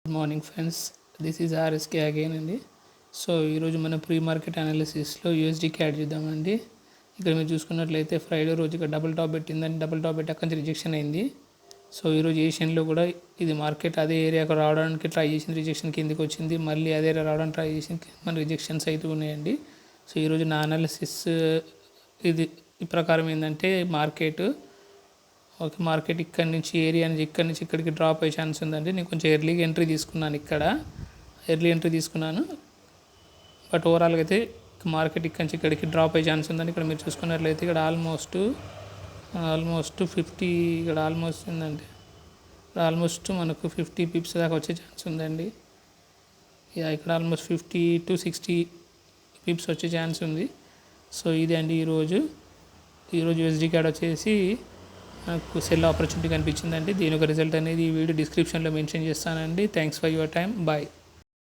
Good morning friends, this is RSK again అండి. So ఈరోజు మనం ప్రీ మార్కెట్ అనాలిసిస్లో యూఎస్డీకి యాడ్ చేద్దామండి. ఇక్కడ మీరు చూసుకున్నట్లయితే ఫ్రైడే రోజు ఇక్కడ డబుల్ టాప్ పెట్టిందని, డబుల్ టాప్ పెట్టి అక్కడి నుంచి రిజెక్షన్ అయింది. సో ఈరోజు ఏషియన్లో కూడా ఇది మార్కెట్ అదే ఏరియాకు రావడానికి ట్రై చేసింది, రిజెక్షన్ కిందకి వచ్చింది. మళ్ళీ అదే ఏరియా రావడానికి ట్రై చేసింది, మన రిజెక్షన్స్ అయితే ఉన్నాయండి. సో ఈరోజు నా అనాలిసిస్ ఇది ఈ ప్రకారం ఏంటంటే మార్కెట్ ఇక్కడ నుంచి ఏరియా నుంచి ఇక్కడికి డ్రాప్ అయ్యే ఛాన్స్ ఉందండి. నేను కొంచెం ఎర్లీ ఎంట్రీ తీసుకున్నాను, బట్ ఓవరాల్గా అయితే మార్కెట్ ఇక్కడ నుంచి ఇక్కడికి డ్రాప్ అయ్యే ఛాన్స్ ఉందండి. ఇక్కడ మీరు చూసుకున్నట్లయితే ఇక్కడ ఆల్మోస్ట్ 50 ఇక్కడ ఆల్మోస్ట్ ఉందండి. ఆల్మోస్ట్ మనకు 50 పిప్స్ దాకా వచ్చే ఛాన్స్ ఉందండి. ఇక్కడ ఆల్మోస్ట్ 50 to 60 పిప్స్ వచ్చే ఛాన్స్ ఉంది. సో ఇదే అండి ఈరోజు యూఎస్డీ కార్డ్ వచ్చేసి నాకు సెల్ ఆపర్చునిటీ కనిపించిందండి. దీని ఒక రిజల్ట్ అనేది ఈ వీడియో డిస్క్రిప్షన్లో మెన్షన్ చేస్తానండి. Thanks for your time. Bye.